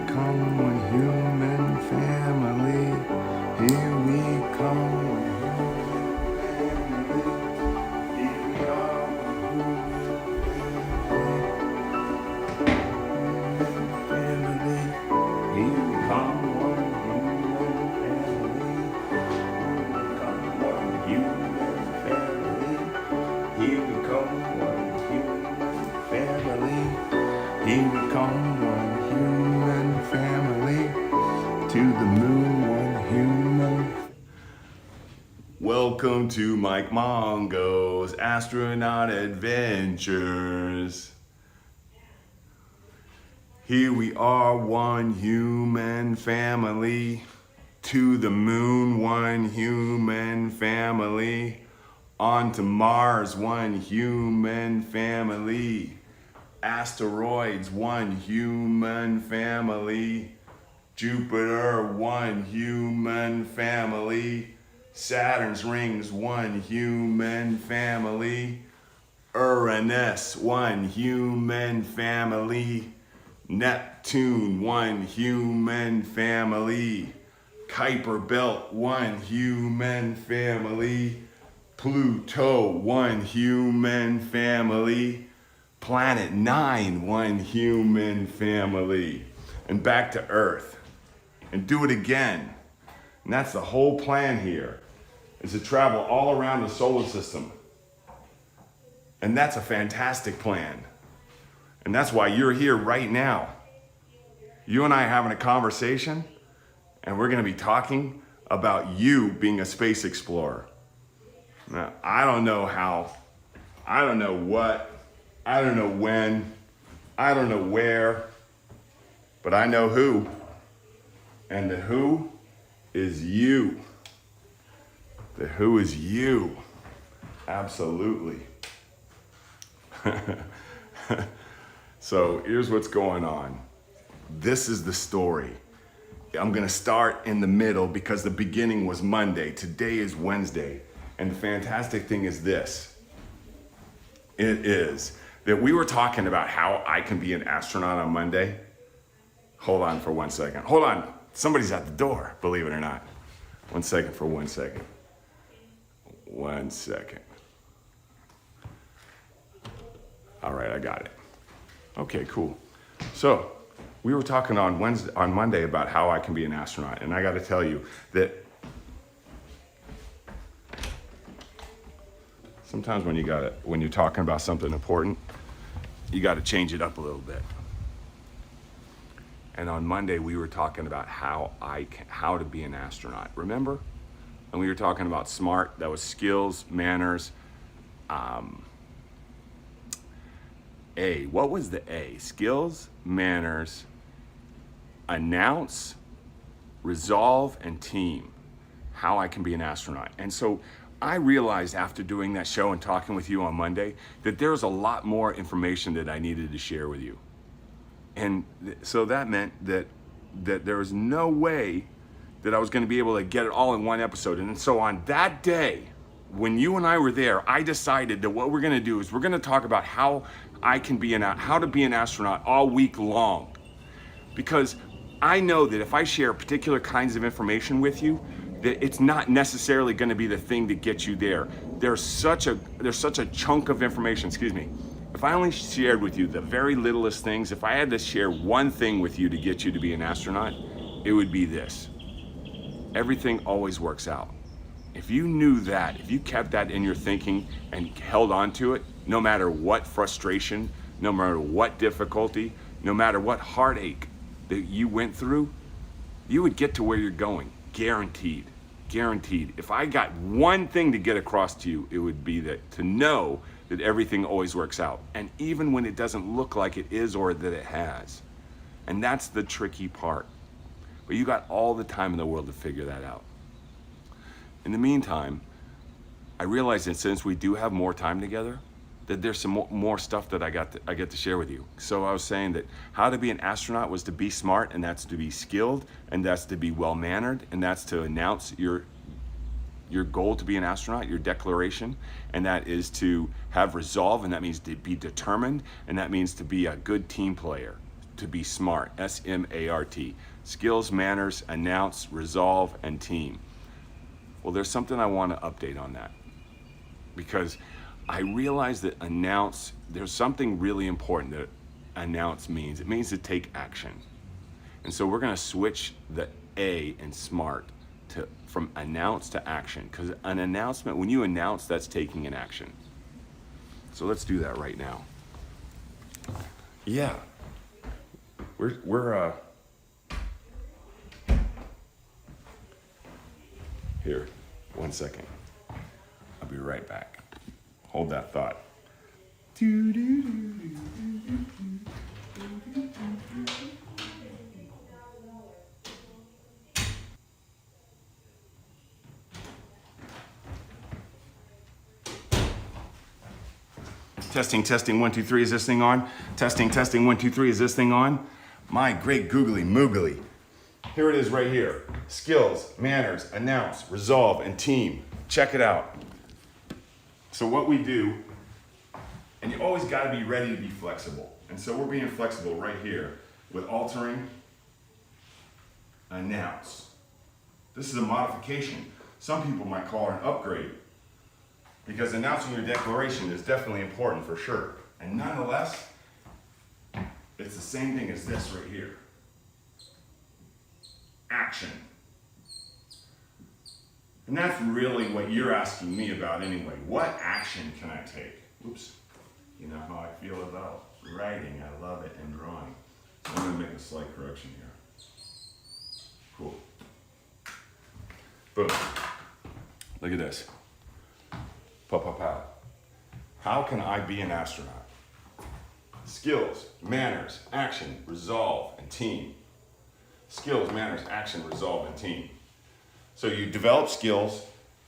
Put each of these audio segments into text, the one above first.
come, one human family. Here we come, one human family. Here we are, one human family. Here we come, one human family. Here we come, one human family. Here we come, one human family. To the moon, one human. Welcome to Mike Mongo's Astronaut Adventures. Here we are, one human family. To the moon, one human family. On to Mars, one human family. Asteroids, one human family. Jupiter, one human family. Saturn's rings, one human family. Uranus, one human family. Neptune, one human family. Kuiper Belt, one human family. Pluto, one human family. Planet 9, one human family. And back to Earth. And do it again. And that's the whole plan here, is to travel all around the solar system. And that's a fantastic plan. And that's why you're here right now. You and I are having a conversation, and we're going to be talking about you being a space explorer. Now, I don't know how, I don't know what, I don't know when, I don't know where, but I know who. And the who is you. The who is you. Absolutely. So here's what's going on. This is the story. I'm gonna start in the middle because the beginning was Monday. Today is Wednesday. And the fantastic thing is this. It is that we were talking about how I can be an astronaut on Monday. Hold on for 1 second. Hold on. Somebody's at the door, believe it or not. 1 second for 1 second. 1 second. All right, I got it. Okay, cool. So we were talking on Monday about how I can be an astronaut, and I got to tell you that sometimes when you're talking about something important, you got to change it up a little bit. And on Monday we were talking about how to be an astronaut. Remember? And we were talking about SMART. That was skills, manners. A. What was the A? Skills, manners, announce, resolve, and team. How I can be an astronaut. And so I realized after doing that show and talking with you on Monday that there was a lot more information that I needed to share with you. And so that meant that there was no way that I was going to be able to get it all in one episode. And so on that day, when you and I were there, I decided that what we're going to do is we're going to talk about how to be an astronaut all week long. Because I know that if I share particular kinds of information with you, that it's not necessarily going to be the thing to get you there. There's such a chunk of information, If I only shared with you the very littlest things, if I had to share one thing with you to get you to be an astronaut, it would be this. Everything always works out. If you knew that, if you kept that in your thinking and held on to it, no matter what frustration, no matter what difficulty, no matter what heartache that you went through, you would get to where you're going. Guaranteed. Guaranteed. If I got one thing to get across to you, it would be that to know that everything always works out. And even when it doesn't look like it is or that it has. And that's the tricky part. But you got all the time in the world to figure that out. In the meantime, I realize that since we do have more time together, that there's some more stuff that I get to share with you. So I was saying that how to be an astronaut was to be smart, and that's to be skilled, and that's to be well-mannered, and that's to announce your goal to be an astronaut, your declaration, and that is to have resolve, and that means to be determined, and that means to be a good team player. to be smart, S-M-A-R-T. Skills, manners, announce, resolve, and team. Well, there's something I want to update on that, because I realize that announce, there's something really important that announce means. It means to take action. And so we're going to switch the A in smart from announce to action, because an announcement, when you announce, that's taking an action. So let's do that right now. Yeah, we're here, 1 second. I'll be right back. Hold that thought. Testing, testing, 1, 2, 3, is this thing on? Testing, testing, 1, 2, 3, is this thing on? My great googly moogly. Here it is right here. Skills, manners, announce, resolve, and team. Check it out. So what we do, and you always gotta be ready to be flexible. And so we're being flexible right here with altering, announce. This is a modification. Some people might call it an upgrade, because announcing your declaration is definitely important for sure. And nonetheless, it's the same thing as this right here. Action. And that's really what you're asking me about anyway. What action can I take? Oops. You know how I feel about writing. I love it, and drawing. So I'm gonna make a slight correction here. Cool. Boom. Look at this. Pow, pow, pow. How can I be an astronaut? Skills, manners, action, resolve, and team. Skills, manners, action, resolve, and team. So you develop skills,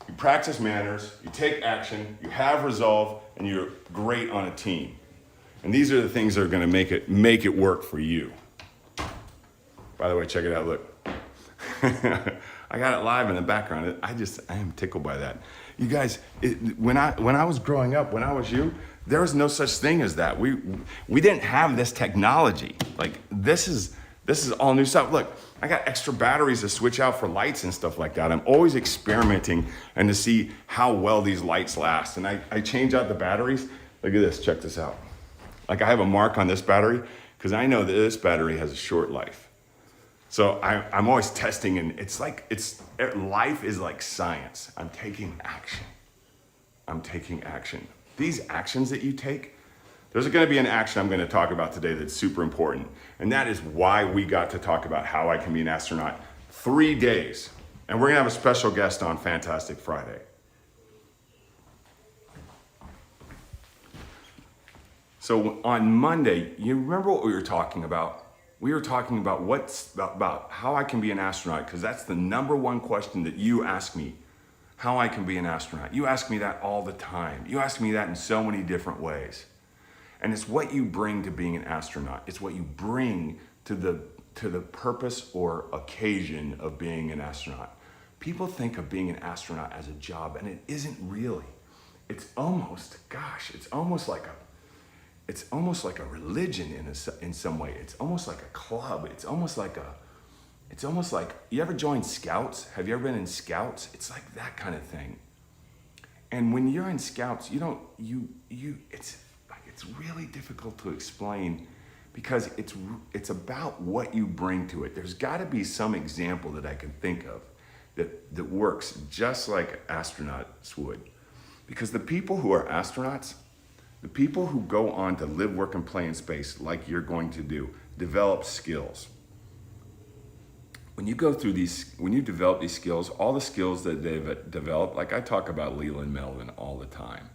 you practice manners, you take action, you have resolve, and you're great on a team. And these are the things that are gonna make it work for you. By the way, check it out, look. I got it live in the background. I am tickled by that. You guys, when I was growing up, when I was you, there was no such thing as that. We didn't have this technology. Like this is all new stuff. Look, I got extra batteries to switch out for lights and stuff like that. I'm always experimenting and to see how well these lights last. And I change out the batteries. Look at this, check this out. Like I have a mark on this battery because I know that this battery has a short life. So I'm always testing, and life is like science. I'm taking action. I'm taking action. These actions that you take, there's gonna be an action I'm gonna talk about today that's super important. And that is why we got to talk about how I can be an astronaut. 3 days. And we're gonna have a special guest on Fantastic Friday. So on Monday, you remember what we were talking about? We were talking about about how I can be an astronaut, because that's the #1 question that you ask me, how I can be an astronaut. You ask me that all the time. You ask me that in so many different ways. And it's what you bring to being an astronaut. It's what you bring to the purpose or occasion of being an astronaut. People think of being an astronaut as a job, and it isn't really. It's almost like a religion in some way. It's almost like a club. It's almost like you ever joined Scouts? Have you ever been in Scouts? It's like that kind of thing. And when you're in Scouts, it's really difficult to explain, because it's about what you bring to it. There's got to be some example that I can think of that works just like astronauts would. Because the people who are astronauts, the people who go on to live, work, and play in space like you're going to do, develop skills. When you develop these skills, all the skills that they've developed, like I talk about Leland Melvin all the time,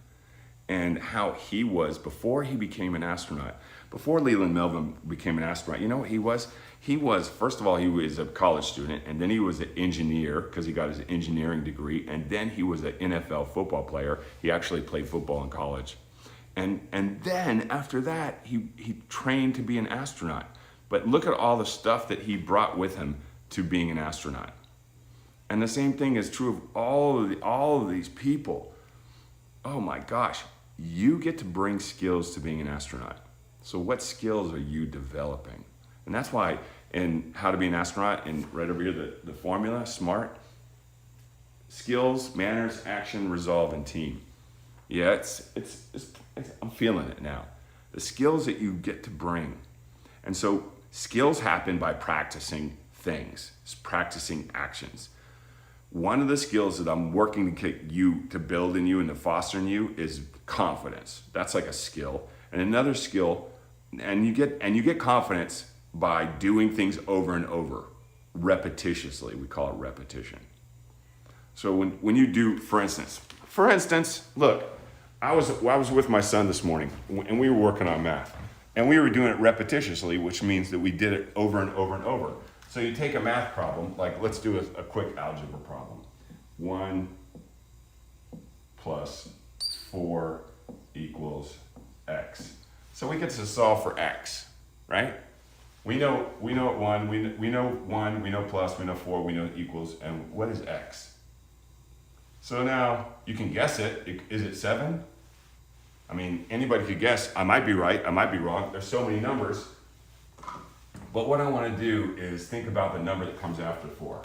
and how he was before he became an astronaut. Before Leland Melvin became an astronaut, you know what he was? He was, first of all, he was a college student, and then he was an engineer because he got his engineering degree, and then he was an NFL football player. He actually played football in college. And then after that, he trained to be an astronaut. But look at all the stuff that he brought with him to being an astronaut. And the same thing is true of all of these people. Oh my gosh, you get to bring skills to being an astronaut. So what skills are you developing? And that's why in How to Be an Astronaut, and right over here, the formula, SMART, skills, manners, action, resolve, and team. Yeah, it's I'm feeling it now. The skills that you get to bring. And so skills happen by practicing things, practicing actions. One of the skills that I'm working to build in you and to foster in you is confidence. That's like a skill. And another skill, and you get confidence by doing things over and over, repetitiously. We call it repetition. So when you do, for instance, look, I was with my son this morning, and we were working on math, and we were doing it repetitiously, which means that we did it over and over and over. So you take a math problem, like let's do a quick algebra problem. 1 plus 4 equals x. So we get to solve for x, right? We know 1, we know 1, we know plus, we know 4, we know equals, and what is x? So now you can guess it. Is it 7? I mean, anybody could guess. I might be right, I might be wrong. There's so many numbers. But what I want to do is think about the number that comes after 4.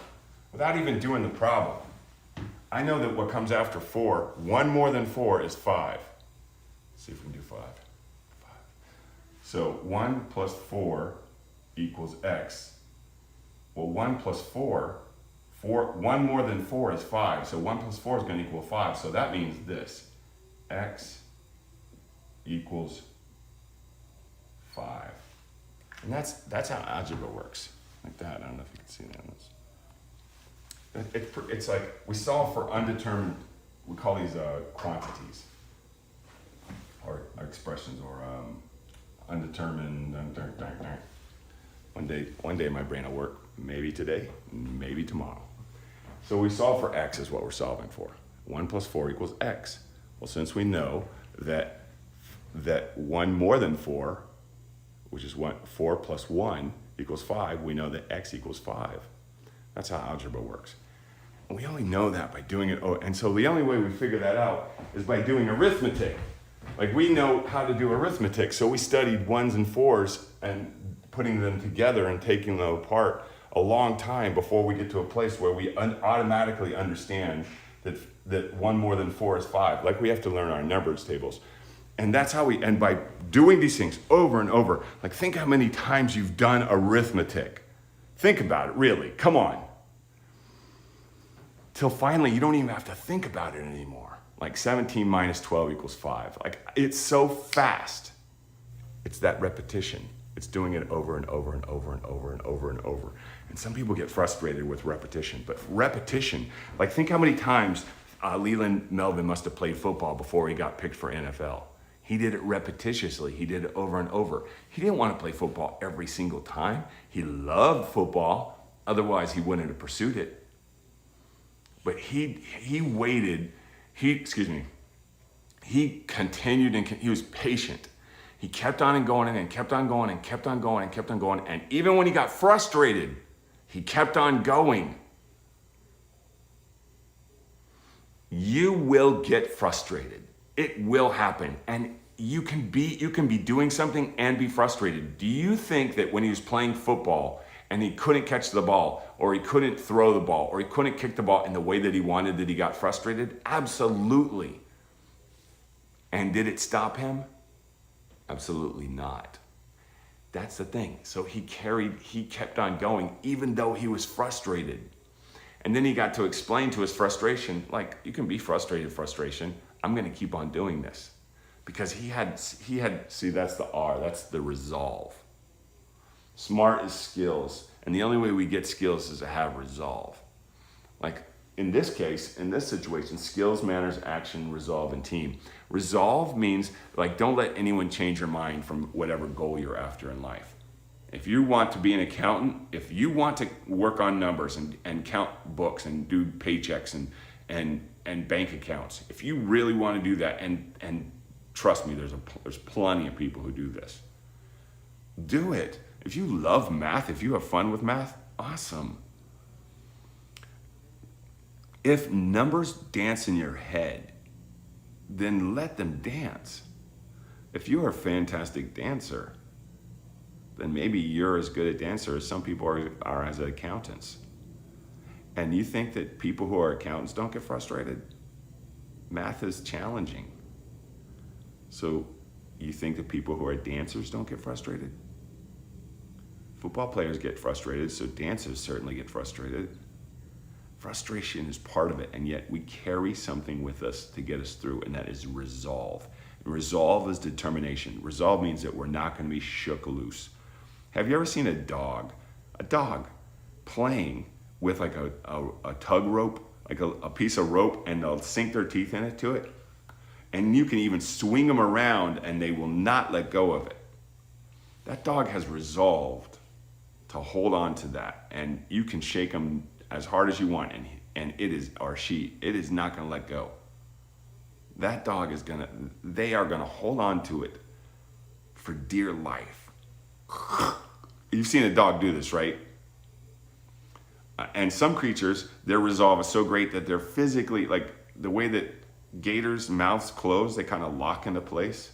Without even doing the problem, I know that what comes after 4, 1 more than 4 is 5. Let's see if we can do 5. So 1 plus 4 equals x. Well, 1 plus 4, 1 more than 4 is 5. So 1 plus 4 is going to equal 5. So that means this, x equals 5. And that's how algebra works, like that. I don't know if you can see that. It's like we solve for undetermined, we call these quantities, or expressions, or undetermined. One day my brain will work, maybe today, maybe tomorrow. So we solve for x is what we're solving for. 1 plus 4 equals x. Well, since we know that 1 more than 4, which is 4 plus 1 equals 5, we know that x equals 5. That's how algebra works. And we only know that by doing it. And so the only way we figure that out is by doing arithmetic. Like, we know how to do arithmetic, so we studied 1s and 4s and putting them together and taking them apart a long time before we get to a place where we automatically understand that 1 more than 4 is 5. Like, we have to learn our numbers tables. And that's how and by doing these things over and over, like, think how many times you've done arithmetic. Think about it, really, come on. Till finally, you don't even have to think about it anymore. Like 17 minus 12 equals 5. Like, it's so fast. It's that repetition. It's doing it over and over and over and over and over and over. And some people get frustrated with repetition, but repetition, like, think how many times Leland Melvin must have played football before he got picked for NFL. He did it repetitiously. He did it over and over. He didn't want to play football every single time. He loved football. Otherwise, he wouldn't have pursued it. But he waited. He continued, and he was patient. He kept on and going and kept on going and kept on going and kept on going. And even when he got frustrated, he kept on going. You will get frustrated. It will happen. And you can be doing something and be frustrated. Do you think that when he was playing football and he couldn't catch the ball, or he couldn't throw the ball, or he couldn't kick the ball in the way that he wanted, that he got frustrated? Absolutely. And did it stop him? Absolutely not. That's the thing. So he kept on going even though he was frustrated. And then he got to explain to his frustration, like, you can be frustrated, frustration. I'm going to keep on doing this. Because he had, see, that's the R, that's the resolve. SMART is skills. And the only way we get skills is to have resolve. Like, in this case, in this situation, skills, manners, action, resolve, and team. Resolve means, like, don't let anyone change your mind from whatever goal you're after in life. If you want to be an accountant, if you want to work on numbers and count books and do paychecks and bank accounts, if you really want to do that, and trust me, there's plenty of people who do this. Do it. If you love math, if you have fun with math, awesome. If numbers dance in your head, then let them dance. If you're a fantastic dancer, then maybe you're as good a dancer as some people are as accountants. And you think that people who are accountants don't get frustrated? Math is challenging. So you think that people who are dancers don't get frustrated? Football players get frustrated, so dancers certainly get frustrated. Frustration is part of it, and yet we carry something with us to get us through, and that is resolve. And resolve is determination. Resolve means that we're not going to be shook loose. Have you ever seen a dog playing with like a tug rope, like a piece of rope, and they'll sink their teeth into it? And you can even swing them around and they will not let go of it. That dog has resolved to hold on to that, and you can shake them as hard as you want, and it is, or she, it is not going to let go. That dog is they are going to hold on to it for dear life. You've seen a dog do this, right? And some creatures, their resolve is so great that they're physically, like the way that gators' mouths close, they kind of lock into place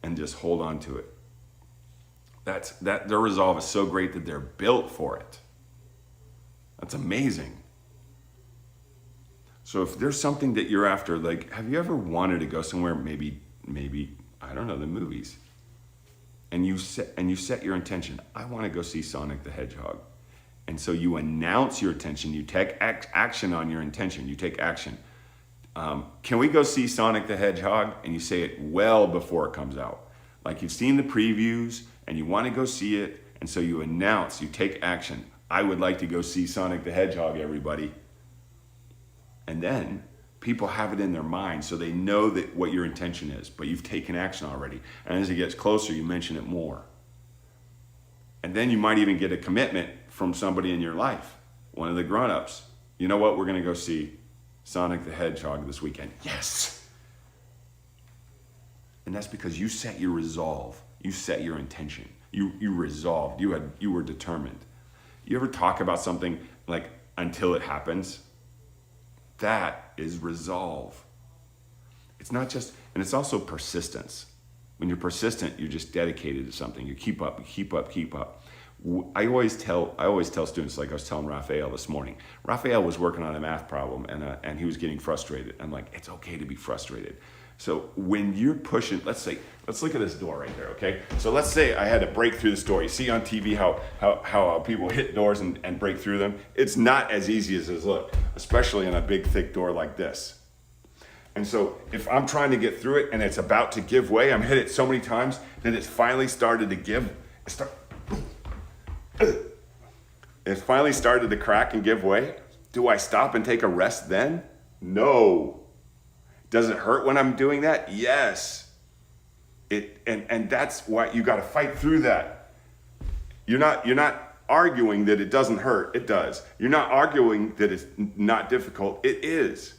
and just hold on to it. Their resolve is so great that they're built for it. That's amazing. So if there's something that you're after, like, have you ever wanted to go somewhere, maybe, I don't know, the movies, and you set your intention, I want to go see Sonic the Hedgehog. And so you announce your intention, you take action on your intention, you take action. Can we go see Sonic the Hedgehog? And you say it well before it comes out. Like you've seen the previews and you want to go see it, and so you announce, you take action. I would like to go see Sonic the Hedgehog, everybody. And then people have it in their mind, so they know that what your intention is, but you've taken action already. And as it gets closer, you mention it more. And then you might even get a commitment from somebody in your life, one of the grown-ups. You know what, we're going to go see Sonic the Hedgehog this weekend. Yes! And that's because you set your resolve. You set your intention. You resolved. You were determined. You ever talk about something like until it happens? That is resolve. It's not just, and it's also persistence. When you're persistent, you're just dedicated to something. You keep up, you keep up, keep up. I always tell students, like I was telling Raphael this morning. Raphael was working on a math problem and he was getting frustrated. I'm like, it's okay to be frustrated. So when you're pushing, let's look at this door right there, okay? So let's say I had to break through this door. You see on TV how people hit doors and break through them? It's not as easy as it looks, especially in a big, thick door like this. And so if I'm trying to get through it and it's about to give way, I'm hit it so many times that it's finally started to give. It finally started to crack and give way. Do I stop and take a rest then? No. Does it hurt when I'm doing that? Yes. And that's why you got to fight through that. You're not arguing that it doesn't hurt. It does. You're not arguing that it's not difficult. It is.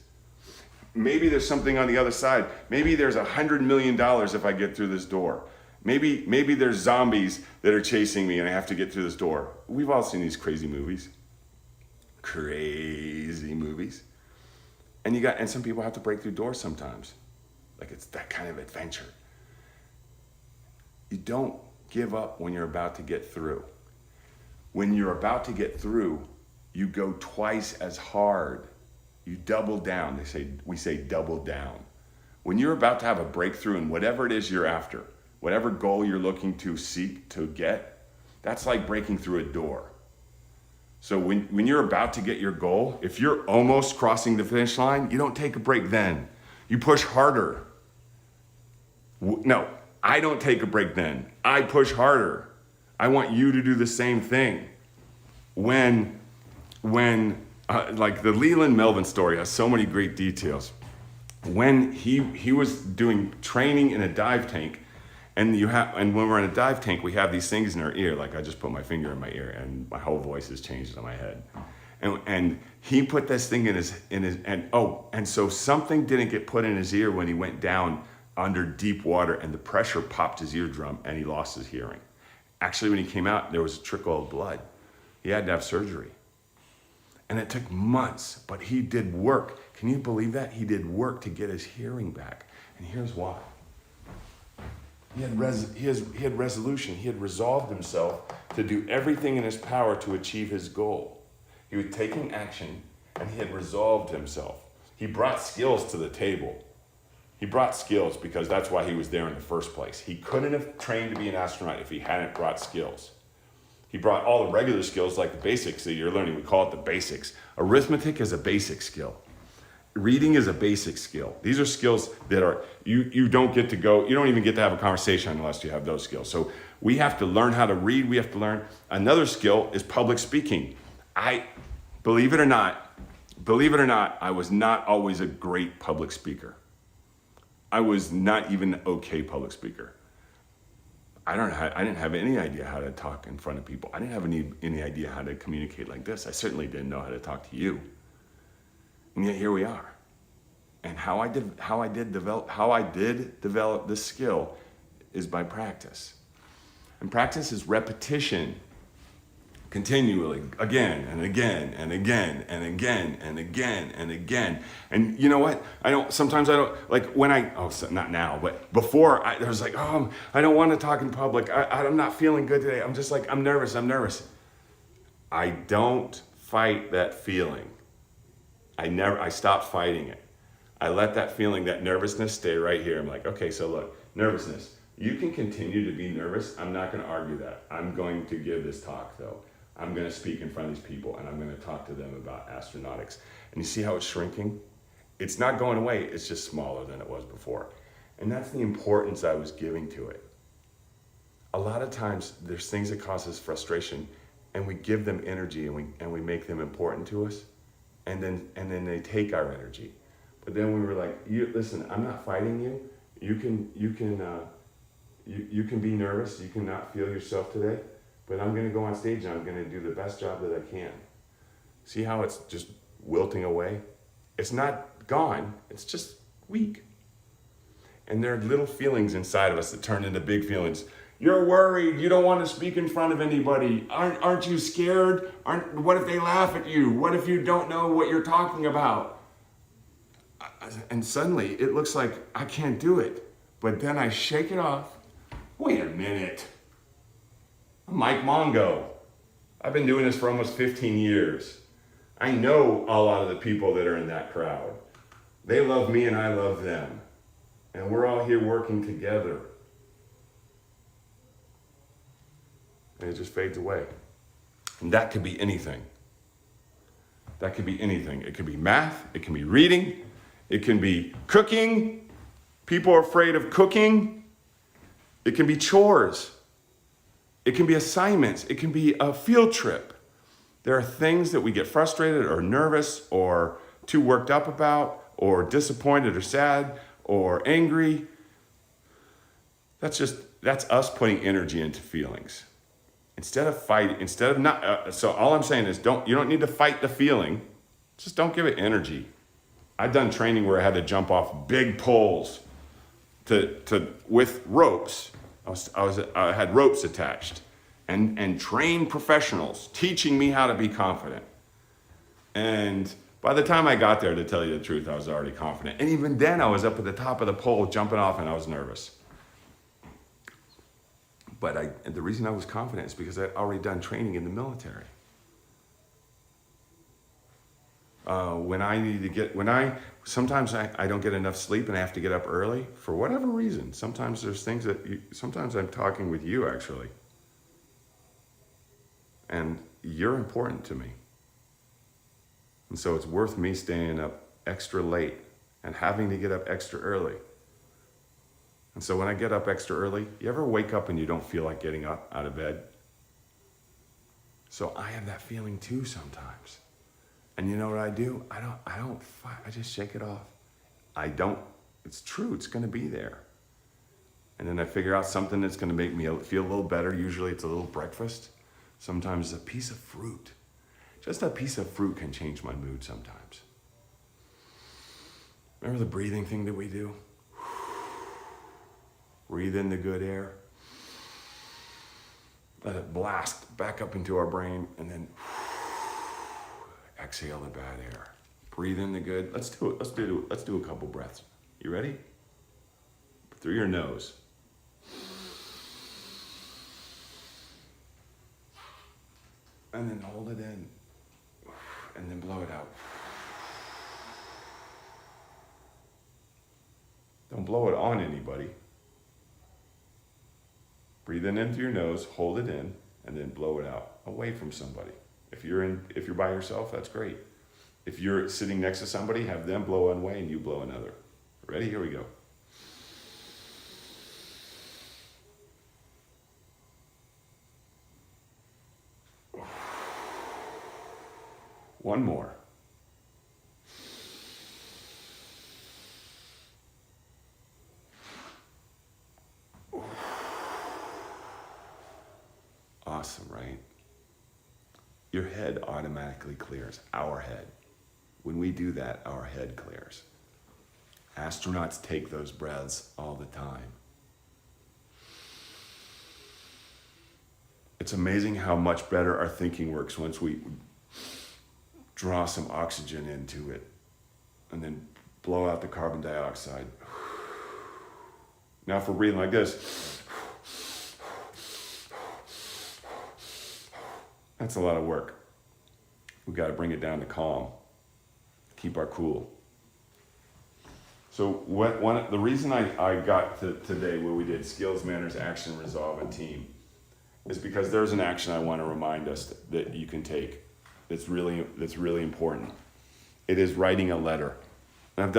Maybe there's something on the other side. Maybe there's $100 million if I get through this door. Maybe there's zombies that are chasing me and I have to get through this door. We've all seen these crazy movies. Crazy movies. And some people have to break through doors sometimes. Like it's that kind of adventure. You don't give up when you're about to get through. When you're about to get through, you go twice as hard. You double down. We say double down. When you're about to have a breakthrough in whatever it is you're after, whatever goal you're looking to seek to get, that's like breaking through a door. So when you're about to get your goal, if you're almost crossing the finish line, you don't take a break then. You push harder. No, I don't take a break then. I push harder. I want you to do the same thing. When like the Leland Melvin story has so many great details. When he was doing training in a dive tank, and when we're in a dive tank, we have these things in our ear. Like I just put my finger in my ear, and my whole voice has changed in my head. And he put this thing in his and so something didn't get put in his ear when he went down under deep water, and the pressure popped his eardrum, and he lost his hearing. Actually, when he came out, there was a trickle of blood. He had to have surgery, and it took months. But he did work. Can you believe that? He did work to get his hearing back, and here's why. He had resolution. He had resolved himself to do everything in his power to achieve his goal. He was taking action, and he had resolved himself. He brought skills to the table. He brought skills because that's why he was there in the first place. He couldn't have trained to be an astronaut if he hadn't brought skills. He brought all the regular skills like the basics that you're learning. We call it the basics. Arithmetic is a basic skill. Reading is a basic skill. These are skills that are, you don't get to go, you don't even get to have a conversation unless you have those skills. So we have to learn how to read. We have to learn. Another skill is public speaking. Believe it or not, I was not always a great public speaker. I was not even an okay public speaker. I didn't have any idea how to talk in front of people. I didn't have any idea how to communicate like this. I certainly didn't know how to talk to you. And yet here we are. And how I did develop this skill is by practice. And practice is repetition, continually, again and again and again and again and again and again. And you know what? Sometimes I don't, like not now, but before I was like, I don't want to talk in public. I'm not feeling good today. I'm just like, I'm nervous. I don't fight that feeling. I stopped fighting it. I let that feeling, that nervousness stay right here. I'm like, okay, so look, nervousness. You can continue to be nervous. I'm not going to argue that. I'm going to give this talk though. I'm going to speak in front of these people and I'm going to talk to them about astronautics. And you see how it's shrinking? It's not going away. It's just smaller than it was before. And that's the importance I was giving to it. A lot of times there's things that cause us frustration and we give them energy and we make them important to us. And then they take our energy. But then we were like, listen, I'm not fighting you. You can be nervous. You can not feel yourself today. But I'm going to go on stage and I'm going to do the best job that I can. See how it's just wilting away? It's not gone. It's just weak. And there are little feelings inside of us that turn into big feelings. You're worried. You don't want to speak in front of anybody. Aren't you scared? What if they laugh at you? What if you don't know what you're talking about? And suddenly it looks like I can't do it. But then I shake it off. Wait a minute. I'm Mike Mongo. I've been doing this for almost 15 years. I know a lot of the people that are in that crowd. They love me and I love them. And we're all here working together. And it just fades away. And that could be anything. That could be anything. It could be math. It can be reading. It can be cooking. People are afraid of cooking. It can be chores. It can be assignments. It can be a field trip. There are things that we get frustrated or nervous or too worked up about or disappointed or sad or angry. That's us putting energy into feelings. So all I'm saying is you don't need to fight the feeling. Just don't give it energy. I've done training where I had to jump off big poles with ropes. I had ropes attached and trained professionals teaching me how to be confident. And by the time I got there, to tell you the truth, I was already confident. And even then I was up at the top of the pole jumping off and I was nervous. But the reason I was confident is because I'd already done training in the military. Sometimes I don't get enough sleep and I have to get up early for whatever reason. Sometimes there's things sometimes I'm talking with you actually. And you're important to me. And so it's worth me staying up extra late and having to get up extra early. And so when I get up extra early, you ever wake up and you don't feel like getting up out of bed? So I have that feeling too sometimes. And you know what I do? I don't fight. I just shake it off. It's true, it's gonna be there. And then I figure out something that's gonna make me feel a little better. Usually it's a little breakfast. Sometimes a piece of fruit. Just a piece of fruit can change my mood sometimes. Remember the breathing thing that we do? Breathe in the good air. Let it blast back up into our brain and then exhale the bad air. Breathe in the good. Let's do it. Let's do a couple breaths. You ready? Through your nose. And then hold it in. And then blow it out. Don't blow it on anybody. Breathe in through your nose, hold it in, and then blow it out away from somebody. If you're by yourself, that's great. If you're sitting next to somebody, have them blow one way and you blow another. Ready? Here we go. One more. Awesome, right? Your head automatically clears, our head. When we do that, our head clears. Astronauts take those breaths all the time. It's amazing how much better our thinking works once we draw some oxygen into it and then blow out the carbon dioxide. Now if we're breathing like this, that's a lot of work. We've got to bring it down to calm, keep our cool. So the reason I got to today where we did skills, manners, action, resolve, and team is because there's an action I want to remind us that you can take that's really important. It is writing a letter. And I've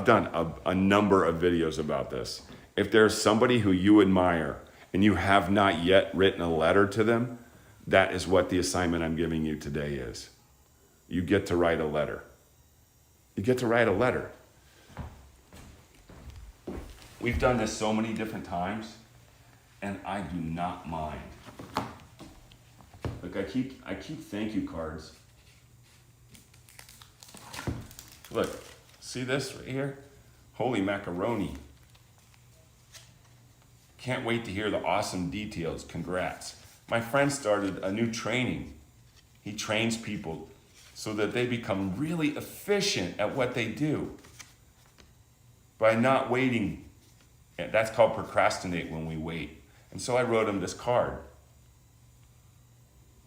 done a number of videos about this. If there's somebody who you admire and you have not yet written a letter to them, that is what the assignment I'm giving you today is. You get to write a letter. You get to write a letter. We've done this so many different times, and I do not mind. Look, I keep thank you cards. Look, see this right here? Holy macaroni. Can't wait to hear the awesome details. Congrats. My friend started a new training. He trains people so that they become really efficient at what they do by not waiting. That's called procrastinate when we wait. And so I wrote him this card.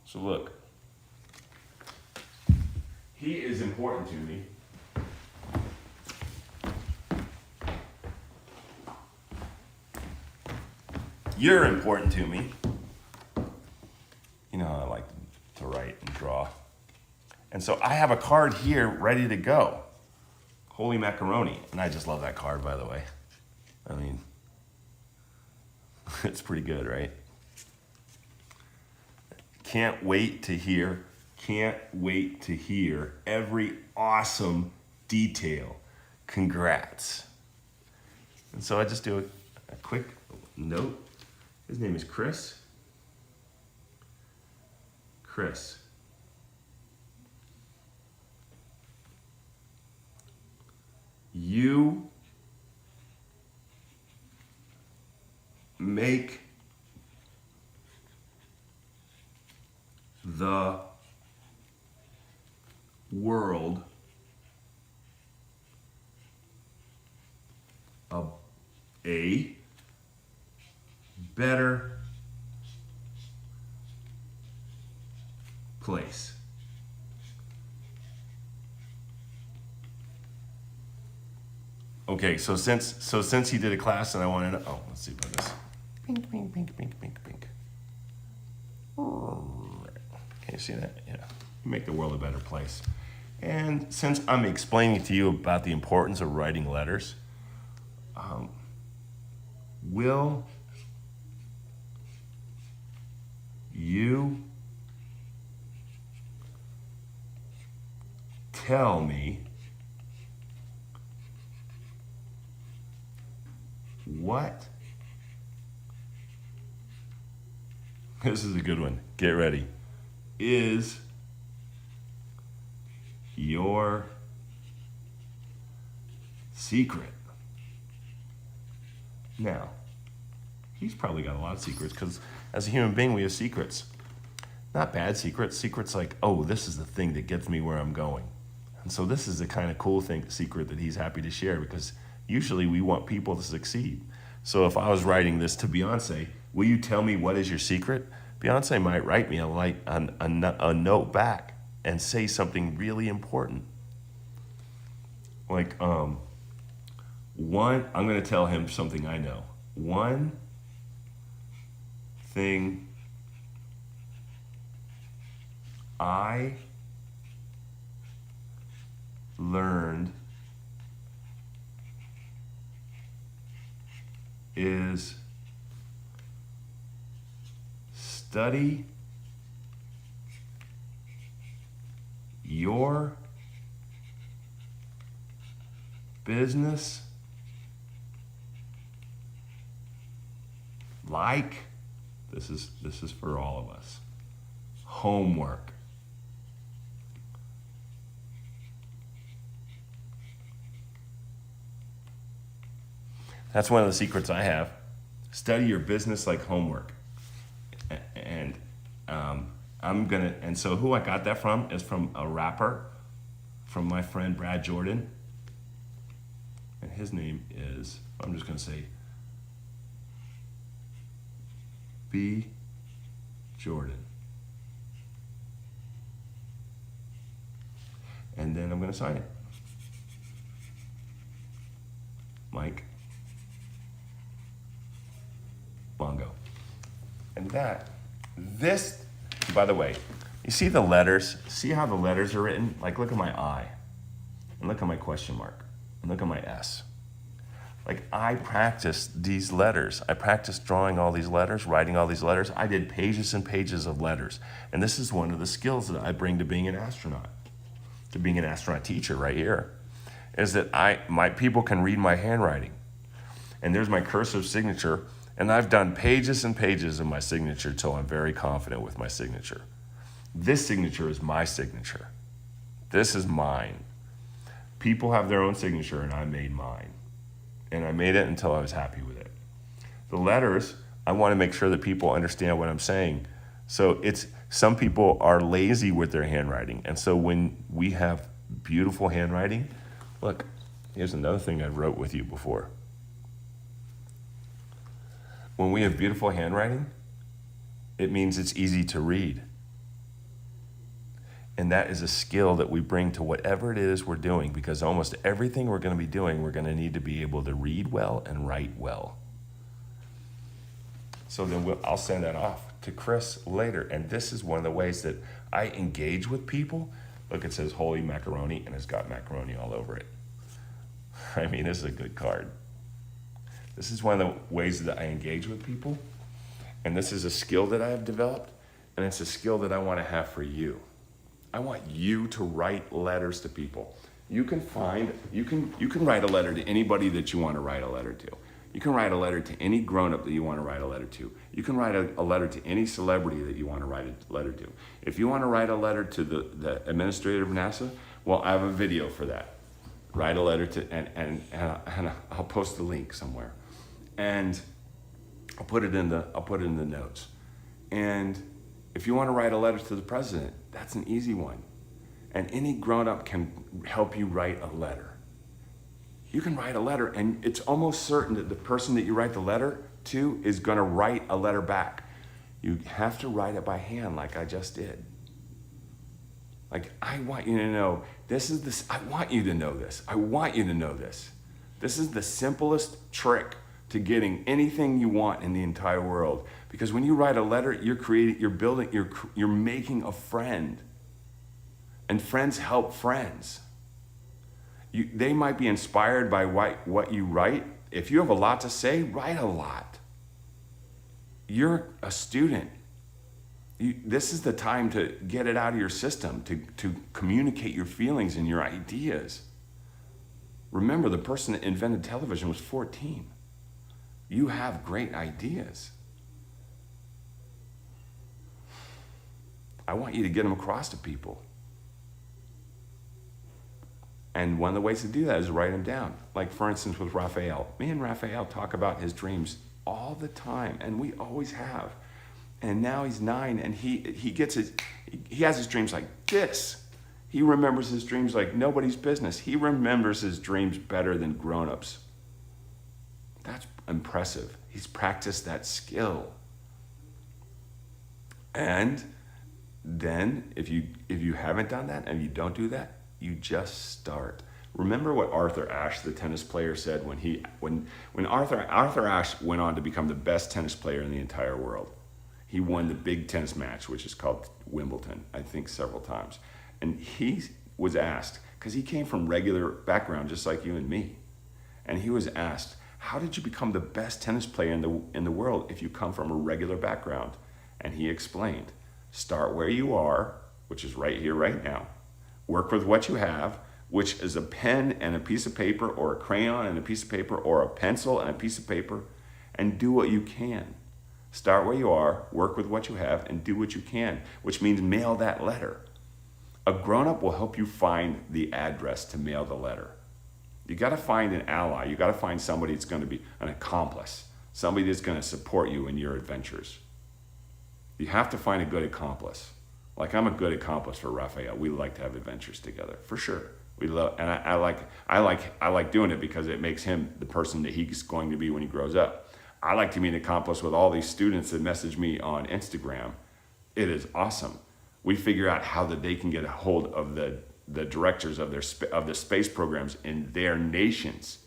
So look, he is important to me. You're important to me. You know how I like to write and draw. And so I have a card here ready to go. Holy macaroni. And I just love that card, by the way. I mean, it's pretty good, right? Can't wait to hear every awesome detail. Congrats. And so I just do a quick note. His name is Chris. Chris. You make the world a better place. Okay, so since he did a class and I wanted to, let's see about this. Pink, pink, pink, pink, pink, pink. Can you see that? Yeah. Make the world a better place. And since I'm explaining to you about the importance of writing letters, will you tell me what? This is a good one. Get ready. Is your secret? Now, he's probably got a lot of secrets because as a human being, we have secrets. Not bad secrets. Secrets like, oh, this is the thing that gets me where I'm going. And so this is the kind of cool secret that he's happy to share because usually we want people to succeed. So if I was writing this to Beyonce, will you tell me what is your secret? Beyonce might write me a note back and say something really important. Like, I'm going to tell him something I know. One thing I learned is study your business like, this is for all of us, homework. That's one of the secrets I have. Study your business like homework. And and so who I got that from is from a rapper, from my friend Brad Jordan. And his name is, I'm just gonna say, B. Jordan. And then I'm gonna sign it. Mike. Mongo. And this, by the way, you see the letters? See how the letters are written? Like, look at my I, and look at my question mark, and look at my S. Like, I practiced these letters. I practiced drawing all these letters, writing all these letters. I did pages and pages of letters. And this is one of the skills that I bring to being an astronaut, to being an astronaut teacher right here, is that my people can read my handwriting. And there's my cursive signature. And I've done pages and pages of my signature till I'm very confident with my signature. This signature is my signature. This is mine. People have their own signature, and I made mine. And I made it until I was happy with it. The letters, I want to make sure that people understand what I'm saying. So some people are lazy with their handwriting. And so when we have beautiful handwriting, look, here's another thing I wrote with you before. When we have beautiful handwriting, it means it's easy to read. And that is a skill that we bring to whatever it is we're doing, because almost everything we're going to be doing, we're going to need to be able to read well and write well. So then I'll send that off to Chris later. And this is one of the ways that I engage with people. Look, it says Holy Macaroni, and it's got macaroni all over it. I mean, this is a good card. This is one of the ways that I engage with people. And this is a skill that I have developed. And it's a skill that I want to have for you. I want you to write letters to people. You can write a letter to anybody that you want to write a letter to. You can write a letter to any grown-up that you want to write a letter to. You can write a letter to any celebrity that you want to write a letter to. If you want to write a letter to the administrator of NASA, well, I have a video for that. Write a letter to, and I'll post the link somewhere. And I'll put it in the notes. And if you want to write a letter to the president, that's an easy one. And any grown-up can help you write a letter. You can write a letter, and it's almost certain that the person that you write the letter to is going to write a letter back. You have to write it by hand like I just did. Like, I want you to know, I want you to know this. I want you to know this. This is the simplest trick to getting anything you want in the entire world. Because when you write a letter, you're making a friend. And friends help friends. They might be inspired by what you write. If you have a lot to say, write a lot. You're a student. This is the time to get it out of your system, to communicate your feelings and your ideas. Remember, the person that invented television was 14. You have great ideas. I want you to get them across to people. And one of the ways to do that is write them down. Like, for instance, with Raphael. Me and Raphael talk about his dreams all the time, and we always have. And now he's 9, and he has his dreams like this. He remembers his dreams like nobody's business. He remembers his dreams better than grown-ups. That's impressive. He's practiced that skill. And then if you haven't done that and you don't do that, you just start. Remember what Arthur Ashe, the tennis player, said when Arthur Ashe went on to become the best tennis player in the entire world. He won the big tennis match, which is called Wimbledon, I think several times. And he was asked, because he came from regular background just like you and me. And he was asked, how did you become the best tennis player in the world if you come from a regular background? And he explained, start where you are, which is right here, right now. Work with what you have, which is a pen and a piece of paper, or a crayon and a piece of paper, or a pencil and a piece of paper, and do what you can. Start where you are, work with what you have, and do what you can, which means mail that letter. A grown-up will help you find the address to mail the letter. You got to find an ally. You got to find somebody that's going to be an accomplice, somebody that's going to support you in your adventures. You have to find a good accomplice. Like I'm a good accomplice for Raphael. We like to have adventures together, for sure. We love, and I like doing it because it makes him the person that he's going to be when he grows up. I like to be an accomplice with all these students that message me on Instagram. It is awesome. We figure out how that they can get a hold of the directors of the space programs in their nations.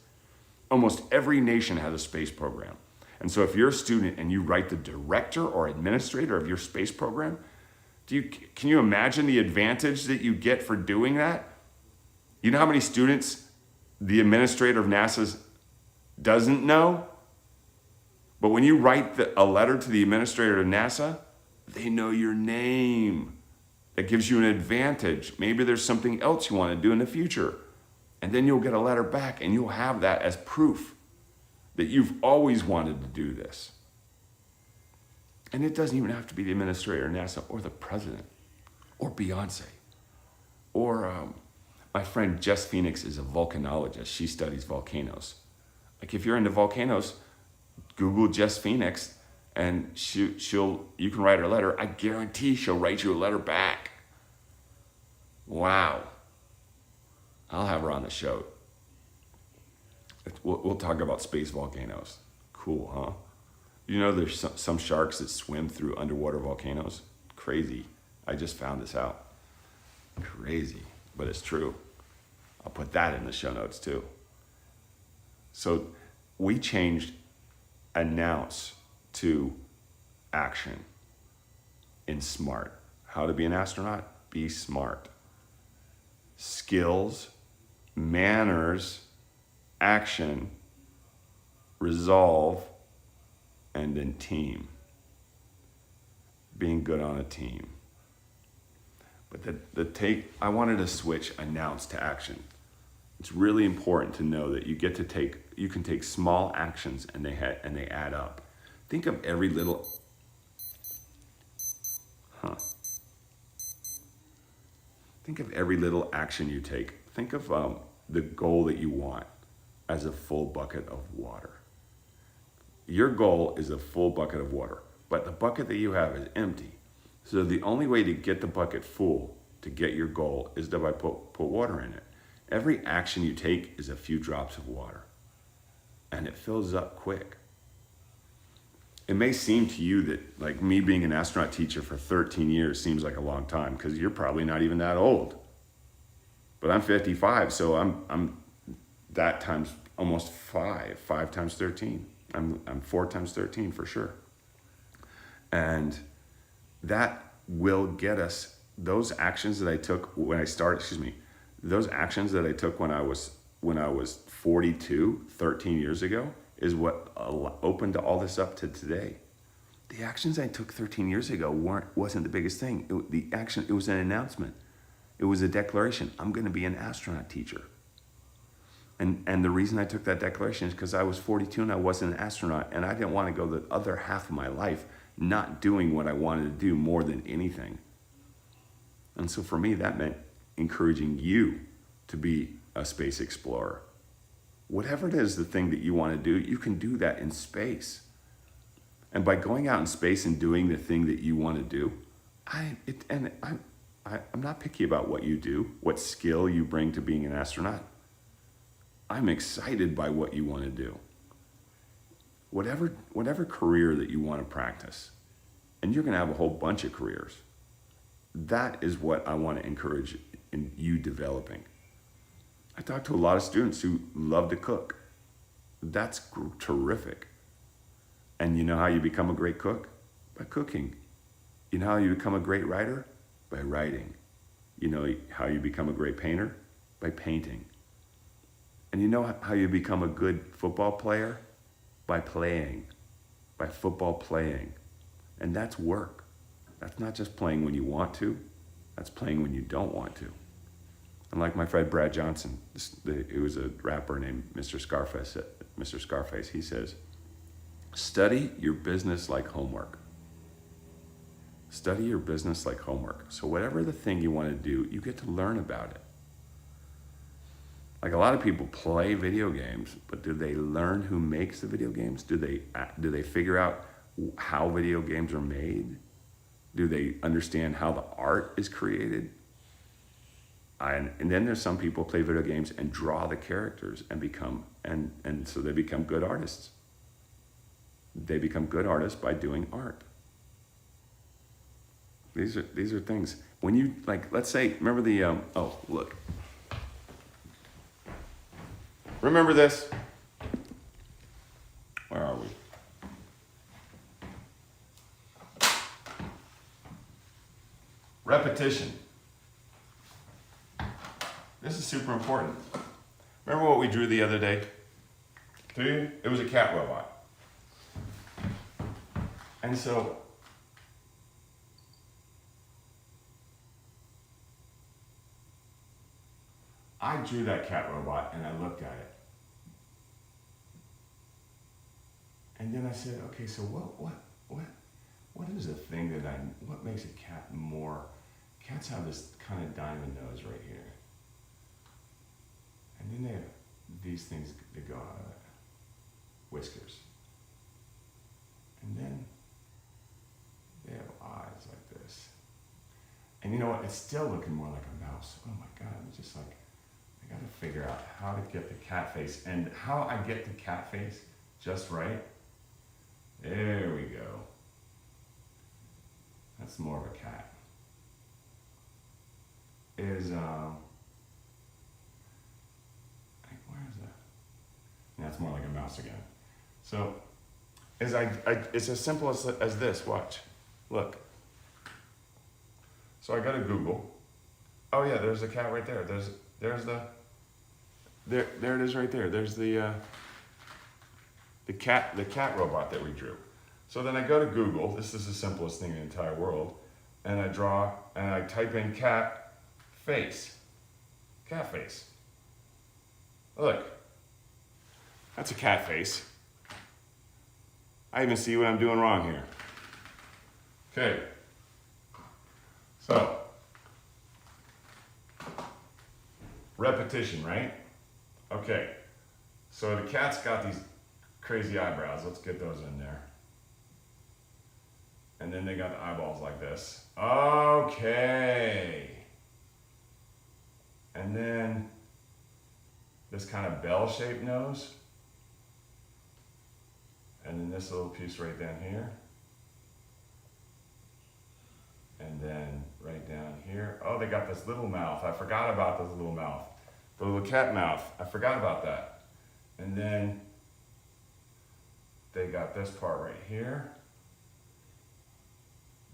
Almost every nation has a space program. And so if you're a student and you write the director or administrator of your space program, can you imagine the advantage that you get for doing that? You know how many students the administrator of NASA doesn't know? But when you write a letter to the administrator of NASA, they know your name. That gives you an advantage. Maybe there's something else you want to do in the future. And then you'll get a letter back and you'll have that as proof that you've always wanted to do this. And it doesn't even have to be the administrator of NASA or the president or Beyonce or my friend Jess Phoenix is a volcanologist. She studies volcanoes. Like if you're into volcanoes, Google Jess Phoenix and you can write her a letter. I guarantee she'll write you a letter back. Wow. I'll have her on the show. We'll talk about space volcanoes. Cool, huh? You know there's some sharks that swim through underwater volcanoes? Crazy. I just found this out. Crazy, but it's true. I'll put that in the show notes too. So we changed announce to action in SMART. How to be an astronaut? Be smart. Skills, manners, action, resolve, and then team. Being good on a team. But I wanted to switch announce to action. It's really important to know that you can take small actions and they add up. Think of every little, Think of every little action you take. Think of the goal that you want as a full bucket of water. Your goal is a full bucket of water, but the bucket that you have is empty. So the only way to get the bucket full, to get your goal, is to put water in it. Every action you take is a few drops of water, and it fills up quick. It may seem to you that, like me being an astronaut teacher for 13 years seems like a long time, because you're probably not even that old. But I'm 55, so I'm that times almost 5 times 13. I'm 4 times 13 for sure. And that will get us those actions that I took when I started, those actions that I took when I was 42, 13 years ago, is what opened all this up to today. The actions I took 13 years ago wasn't the biggest thing. It was an announcement. It was a declaration. I'm going to be an astronaut teacher. And the reason I took that declaration is because I was 42 and I wasn't an astronaut, and I didn't want to go the other half of my life not doing what I wanted to do more than anything. And so for me, that meant encouraging you to be a space explorer. Whatever it is, the thing that you want to do, you can do that in space. And by going out in space and doing the thing that you want to do, I'm not picky about what you do, what skill you bring to being an astronaut. I'm excited by what you want to do. Whatever career that you want to practice, and you're going to have a whole bunch of careers. That is what I want to encourage in you developing. I talk to a lot of students who love to cook. That's terrific. And you know how you become a great cook? By cooking. You know how you become a great writer? By writing. You know how you become a great painter? By painting. And you know how you become a good football player? By playing. By football playing. And that's work. That's not just playing when you want to. That's playing when you don't want to. And like my friend Brad Johnson, it was a rapper named Mr. Scarface, he says, study your business like homework. Study your business like homework. So whatever the thing you want to do, you get to learn about it. Like a lot of people play video games, but do they learn who makes the video games? Do they figure out how video games are made? Do they understand how the art is created? And then there's some people play video games and draw the characters and so they become good artists. They become good artists by doing art. These are things. When you, like, let's say, remember the, oh, look. Remember this? Where are we? Repetition. This is super important. Remember what we drew the other day? It was a cat robot. And so, I drew that cat robot and I looked at it. And then I said, okay, so what is the thing what makes a cat more, cats have this kind of diamond nose right here. And then they have these things that go out of it, whiskers. And then they have eyes like this. And you know what, it's still looking more like a mouse. Oh my God, I'm just like, I gotta figure out how to get the cat face. And how I get the cat face just right, there we go. That's more of a cat. Where is that? That's more like a mouse again. So, it's as simple as this, watch, look. So I go to Google. Oh yeah, there's the cat right there. There it is right there. There's the cat robot that we drew. So then I go to Google, this is the simplest thing in the entire world, and I type in cat face. Cat face. Look, that's a cat face. I even see what I'm doing wrong here. Okay, so, repetition, right? Okay, so the cat's got these crazy eyebrows. Let's get those in there. And then they got the eyeballs like this. Okay. And then this kind of bell-shaped nose. And then this little piece right down here. And then right down here. Oh, they got this little mouth. I forgot about this little mouth. The little cat mouth. I forgot about that. And then they got this part right here.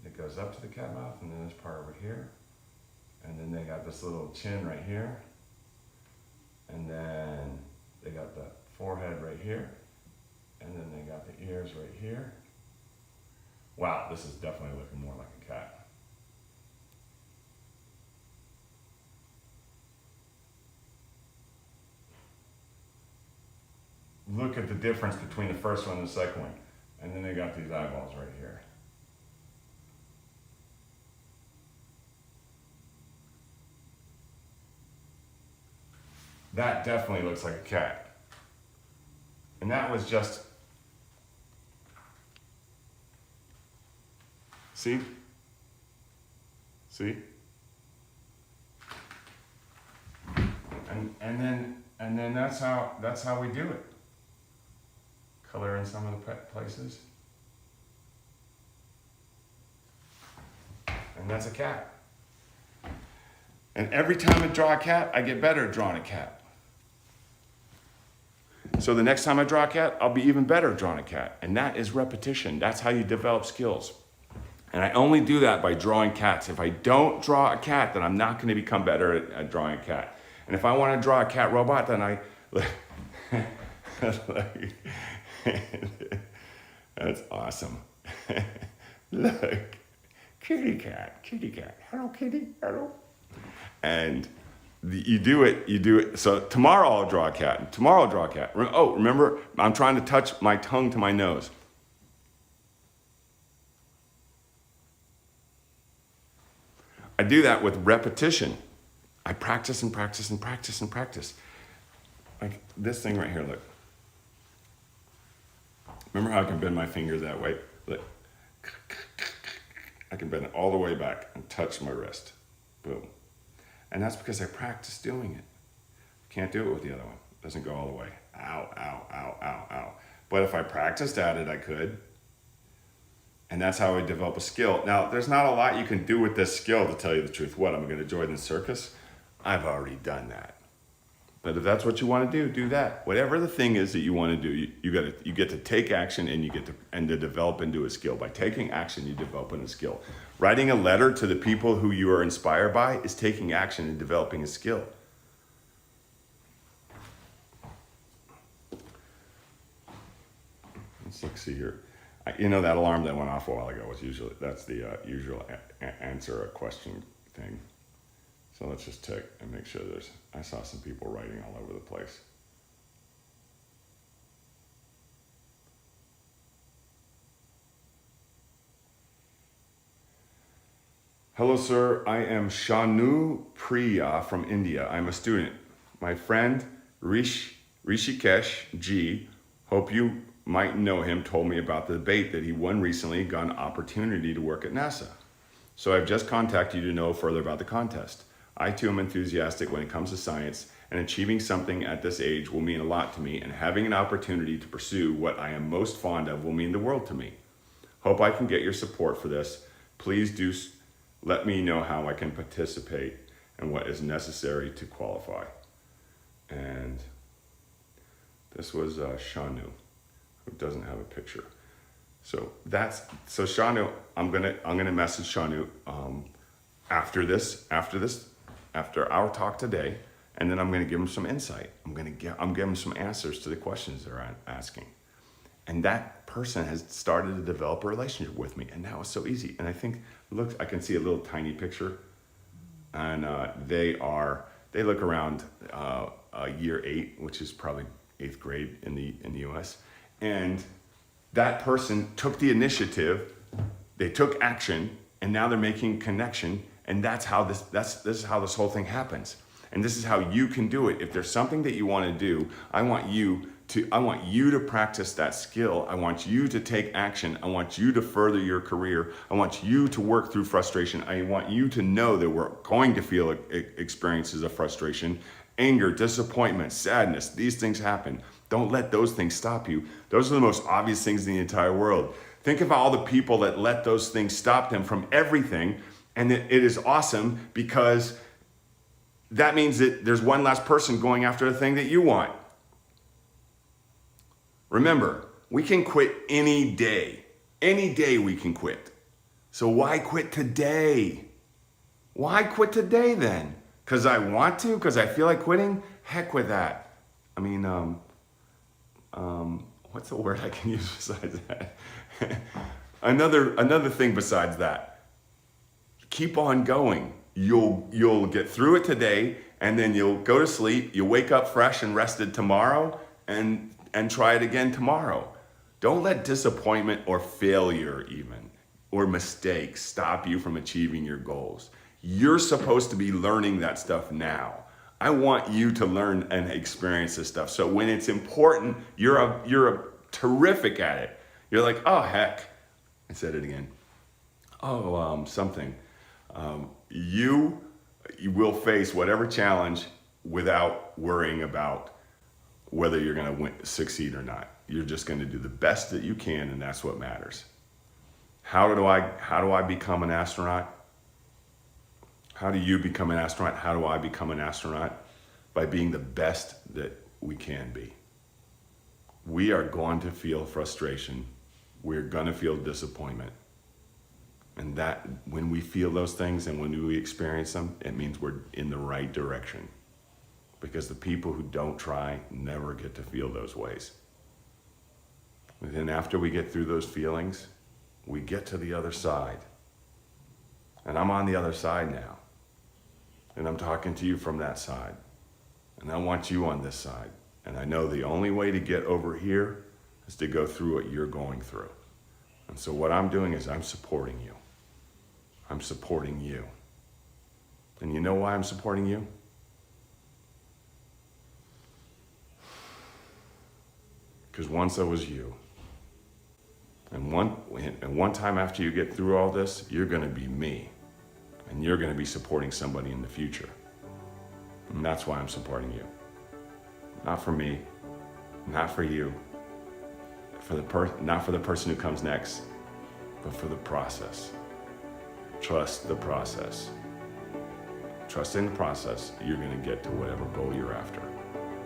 It goes up to the cat mouth, and then this part over here. And then they got this little chin right here. And then they got the forehead right here. And then they got the ears right here. Wow, this is definitely looking more like a cat. Look at the difference between the first one and the second one. And then they got these eyeballs right here. That definitely looks like a cat. And that was just, see? See? And then that's how we do it. Color in some of the places. And that's a cat. And every time I draw a cat, I get better at drawing a cat. So the next time I draw a cat, I'll be even better at drawing a cat. And that is repetition. That's how you develop skills. And I only do that by drawing cats. If I don't draw a cat, then I'm not going to become better at drawing a cat. And if I want to draw a cat robot, then I... That's awesome. Look, kitty cat, hello kitty, hello. And you do it. So tomorrow I'll draw a cat. Oh, remember, I'm trying to touch my tongue to my nose. I do that with repetition. I practice and practice and practice and practice. Like this thing right here, look. Remember how I can bend my fingers that way? Look. I can bend it all the way back and touch my wrist. Boom. And that's because I practice doing it. Can't do it with the other one. It doesn't go all the way. Ow, ow, ow, ow, ow. But if I practiced at it, I could. And that's how I develop a skill. Now, there's not a lot you can do with this skill, to tell you the truth. What, I'm going to join the circus? I've already done that. But if that's what you want to do, do that. Whatever the thing is that you want to do, you get to take action and you get to develop into a skill. By taking action, you develop into a skill. Writing a letter to the people who you are inspired by is taking action and developing a skill. Let's see here. You know, that alarm that went off a while ago was that's the usual answer a question thing. So let's just check and make sure I saw some people writing all over the place. Hello, sir. I am Shanu Priya from India. I'm a student. My friend Rishikesh G, hope you might know him, told me about the debate that he won recently, got an opportunity to work at NASA. So I've just contacted you to know further about the contest. I too am enthusiastic when it comes to science, and achieving something at this age will mean a lot to me, and having an opportunity to pursue what I am most fond of will mean the world to me. Hope I can get your support for this. Please do let me know how I can participate and what is necessary to qualify. And this was Shanu, who doesn't have a picture. So Shanu, I'm gonna message Shanu after our talk today, and then I'm gonna give him some insight. I'm giving him some answers to the questions they're asking. And that person has started to develop a relationship with me, and now it's so easy. And I think, look, I can see a little tiny picture, and they look around year 8, which is probably 8th grade in the U.S. And that person took the initiative, they took action, and now they're making connection. And that's how this is how this whole thing happens. And this is how you can do it. If there's something that you want to do, I want you to practice that skill. I want you to take action. I want you to further your career. I want you to work through frustration. I want you to know that we're going to feel experiences of frustration, anger, disappointment, sadness. These things happen. Don't let those things stop you. Those are the most obvious things in the entire world. Think of all the people that let those things stop them from everything. And it is awesome, because that means that there's one less person going after the thing that you want. Remember, we can quit any day. Any day we can quit. So why quit today? Why quit today then? Because I want to? Because I feel like quitting? Heck with that. I mean, what's the word I can use besides that? Another thing besides that. Keep on going. You'll get through it today, and then you'll go to sleep. You'll wake up fresh and rested tomorrow, and try it again tomorrow. Don't let disappointment or failure even, or mistakes stop you from achieving your goals. You're supposed to be learning that stuff now. I want you to learn and experience this stuff. So when it's important, you're terrific at it. You're like, oh heck, I said it again. Something. You will face whatever challenge without worrying about whether you're going to succeed or not. You're just going to do the best that you can, and that's what matters. How do I become an astronaut? How do you become an astronaut? How do I become an astronaut? By being the best that we can be. We are going to feel frustration. We're going to feel disappointment. And that when we feel those things and when we experience them, it means we're in the right direction. Because the people who don't try never get to feel those ways. And then after we get through those feelings, we get to the other side. And I'm on the other side now. And I'm talking to you from that side. And I want you on this side. And I know the only way to get over here is to go through what you're going through. And so what I'm doing is I'm supporting you. I'm supporting you. And you know why I'm supporting you? Because once I was you. And one time after you get through all this, you're going to be me. And you're going to be supporting somebody in the future. And that's why I'm supporting you. Not for me, not for you, not for the person who comes next, but for the process. Trust the process. Trust in the process, you're going to get to whatever goal you're after.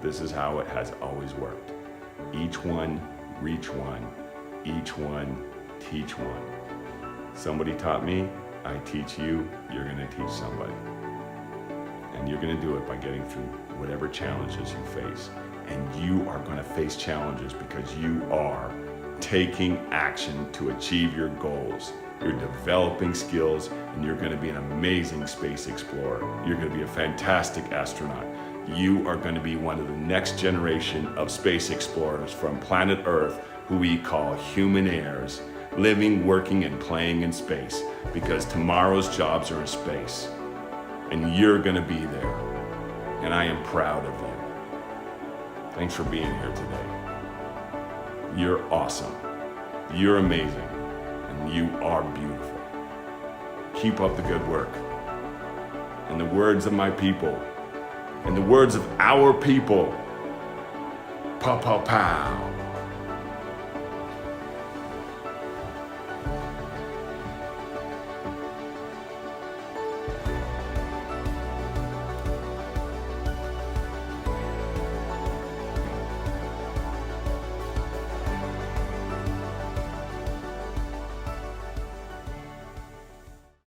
This is how it has always worked. Each one, reach one. Each one, teach one. Somebody taught me, I teach you, you're going to teach somebody. And you're going to do it by getting through whatever challenges you face. And you are going to face challenges because you are taking action to achieve your goals. You're developing skills, and you're going to be an amazing space explorer. You're going to be a fantastic astronaut. You are going to be one of the next generation of space explorers from planet Earth, who we call human heirs, living, working, and playing in space, because tomorrow's jobs are in space. And you're going to be there. And I am proud of you. Thanks for being here today. You're awesome. You're amazing. And you are beautiful. Keep up the good work. In the words of my people, in the words of our people, pow, pow, pow.